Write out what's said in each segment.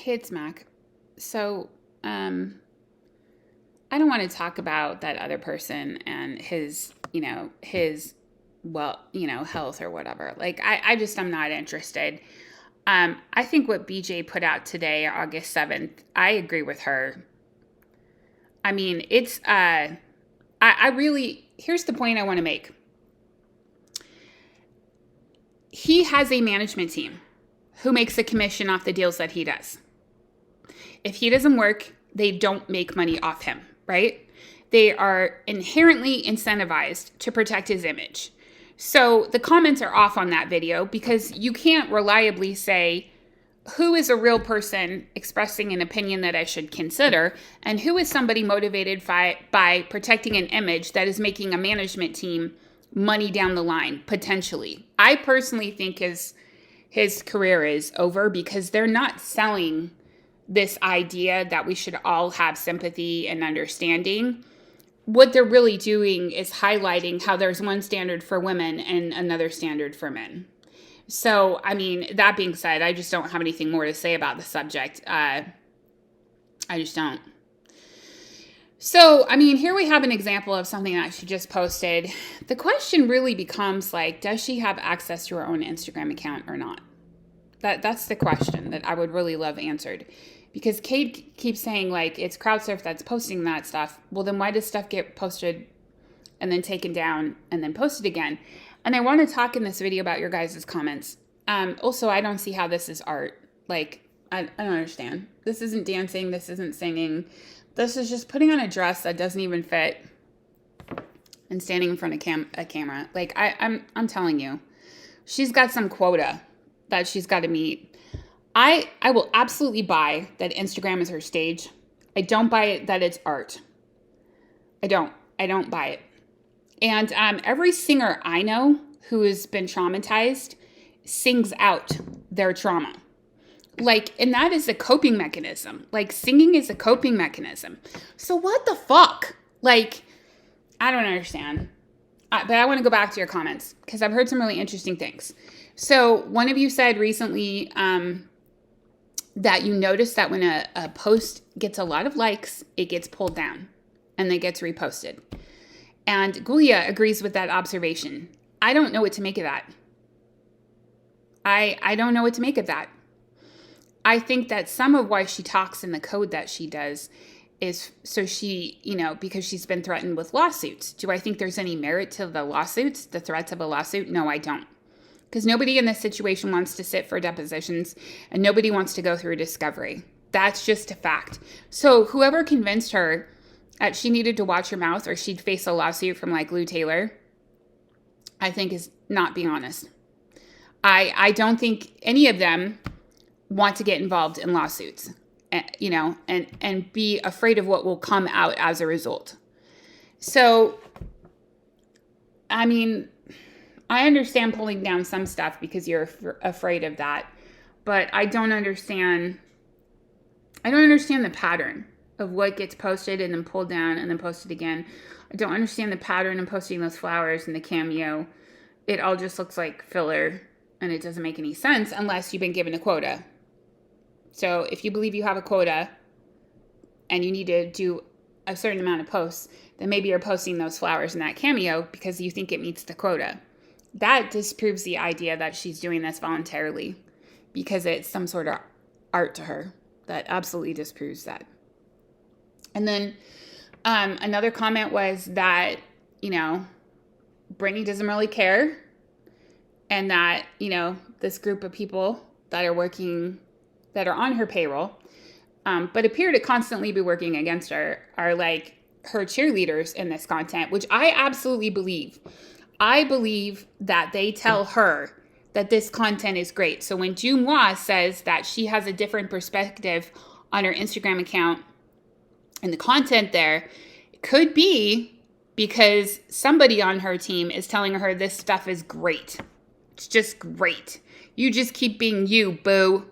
Hey, it's Mac. So, I don't want to talk about that other person and his health or whatever. Like, I'm not interested. I think what BJ put out today, August 7th, I agree with her. I mean, here's the point I want to make. He has a management team who makes a commission off the deals that he does. If he doesn't work, they don't make money off him, right? They are inherently incentivized to protect his image. So the comments are off on that video because you can't reliably say who is a real person expressing an opinion that I should consider and who is somebody motivated by protecting an image that is making a management team money down the line, potentially. I personally think his career is over because they're not selling this idea that we should all have sympathy and understanding. What they're really doing is highlighting how there's one standard for women and another standard for men. So, I mean, that being said, I just don't have anything more to say about the subject. I just don't. So, I mean, here we have an example of something that she just posted. The question really becomes like, does she have access to her own Instagram account or not? That's the question that I would really love answered. Because Kate keeps saying, like, it's CrowdSurf that's posting that stuff. Well, then why does stuff get posted and then taken down and then posted again? And I want to talk in this video about your guys' comments. Also, I don't see how this is art. Like, I don't understand. This isn't dancing. This isn't singing. This is just putting on a dress that doesn't even fit and standing in front of a camera. Like, I'm telling you, she's got some quota that she's got to meet. I will absolutely buy that Instagram is her stage. I don't buy it that it's art. I don't buy it. And every singer I know who has been traumatized sings out their trauma. Like, and that is a coping mechanism. Like, singing is a coping mechanism. So what the fuck? Like, I don't understand. But I want to go back to your comments because I've heard some really interesting things. So one of you said recently that you notice that when a post gets a lot of likes, it gets pulled down and then gets reposted. And Gulia agrees with that observation. I don't know what to make of that. I don't know what to make of that. I think that some of why she talks in the code that she does is so she, because she's been threatened with lawsuits. Do I think there's any merit to the lawsuits, the threats of a lawsuit? No, I don't. Because nobody in this situation wants to sit for depositions and nobody wants to go through a discovery. That's just a fact. So whoever convinced her that she needed to watch her mouth or she'd face a lawsuit from like Lou Taylor, I think is not being honest. I don't think any of them want to get involved in lawsuits, and be afraid of what will come out as a result. So, I mean, I understand pulling down some stuff because you're afraid of that, but I don't understand the pattern of what gets posted and then pulled down and then posted again. I don't understand the pattern of posting those flowers and the cameo. It all just looks like filler and it doesn't make any sense unless you've been given a quota. So if you believe you have a quota and you need to do a certain amount of posts, then maybe you're posting those flowers and that cameo because you think it meets the quota. That disproves the idea that she's doing this voluntarily because it's some sort of art to her. That absolutely disproves that. And then another comment was that, Britney doesn't really care and that, this group of people that are on her payroll, but appear to constantly be working against her are like her cheerleaders in this content, which I absolutely believe. I believe that they tell her that this content is great. So when Jumois says that she has a different perspective on her Instagram account and the content there, it could be because somebody on her team is telling her this stuff is great. It's just great. You just keep being you, boo.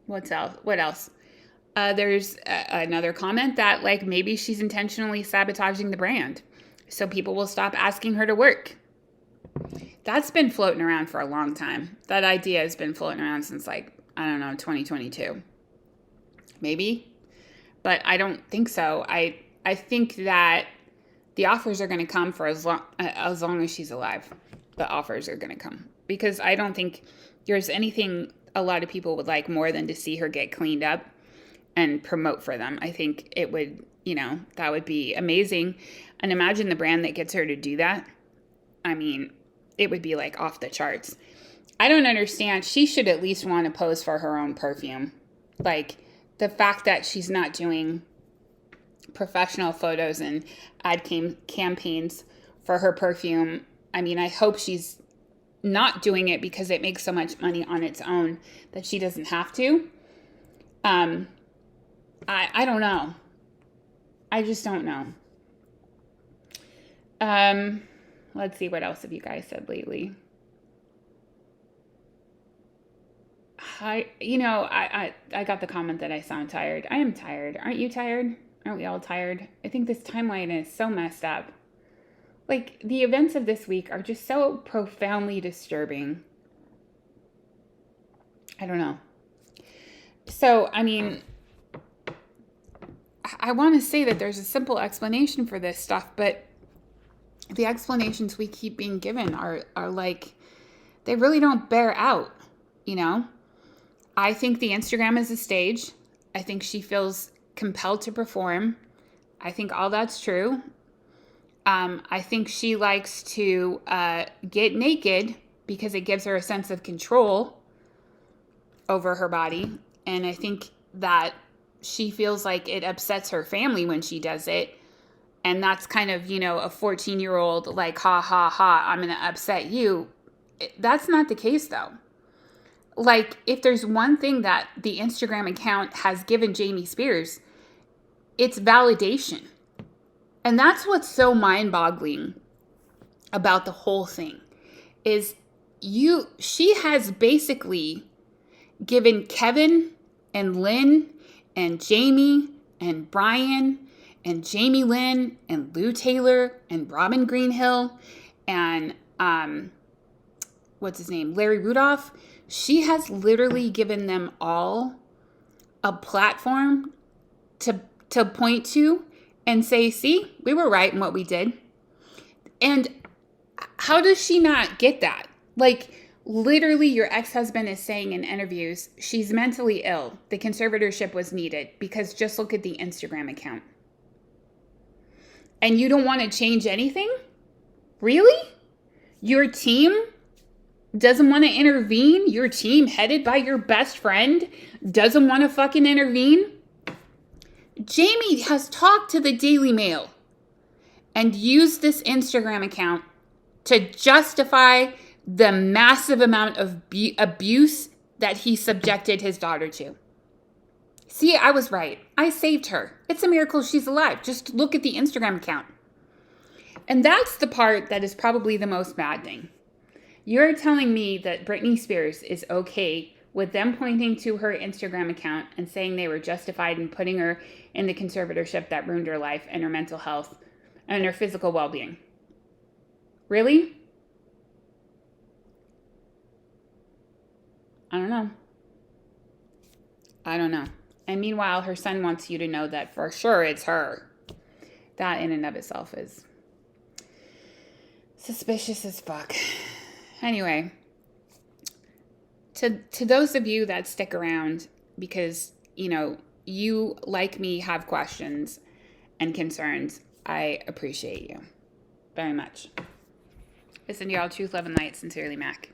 What else? There's another comment that like maybe she's intentionally sabotaging the brand so people will stop asking her to work. That's been floating around for a long time. That idea has been floating around since, like, I don't know, 2022. Maybe. But I don't think so. I think that the offers are going to come for as long as she's alive. The offers are going to come. Because I don't think there's anything a lot of people would like more than to see her get cleaned up and promote for them. I think it would, that would be amazing. And imagine the brand that gets her to do that. I mean, it would be like off the charts. I don't understand. She should at least want to pose for her own perfume. Like, the fact that she's not doing professional photos and ad campaigns for her perfume. I mean, I hope she's not doing it because it makes so much money on its own that she doesn't have to. I don't know. I just don't know. Let's see, what else have you guys said lately? I got the comment that I sound tired. I am tired. Aren't you tired? Aren't we all tired? I think this timeline is so messed up. Like, the events of this week are just so profoundly disturbing. I don't know. So, I mean, I want to say that there's a simple explanation for this stuff, but the explanations we keep being given are like, they really don't bear out, I think the Instagram is a stage. I think she feels compelled to perform. I think all that's true. I think she likes to get naked because it gives her a sense of control over her body. And I think that she feels like it upsets her family when she does it. And that's kind of, a 14-year-old, like, ha, ha, ha, I'm going to upset you. That's not the case, though. Like, if there's one thing that the Instagram account has given Jamie Spears, it's validation. And that's what's so mind-boggling about the whole thing, is she has basically given Kevin and Lynn and Jamie and Brian and Jamie Lynn and Lou Taylor and Robin Greenhill and what's his name, Larry Rudolph. She has literally given them all a platform to point to and say, see, we were right in what we did. And how does she not get that? Like, literally, your ex-husband is saying in interviews, she's mentally ill. The conservatorship was needed because just look at the Instagram account. And you don't want to change anything? Really? Your team doesn't want to intervene? Your team, headed by your best friend, doesn't want to fucking intervene? Jamie has talked to the Daily Mail and used this Instagram account to justify the massive amount of abuse that he subjected his daughter to. See, I was right. I saved her. It's a miracle she's alive. Just look at the Instagram account. And that's the part that is probably the most maddening. You're telling me that Britney Spears is okay with them pointing to her Instagram account and saying they were justified in putting her in the conservatorship that ruined her life and her mental health and her physical well-being. Really? I don't know. And meanwhile, her son wants you to know that for sure it's her. That in and of itself is suspicious as fuck. Anyway, to those of you that stick around because, you, like me, have questions and concerns, I appreciate you very much. Listen to y'all. Truth, love, and light. Sincerely, Mac.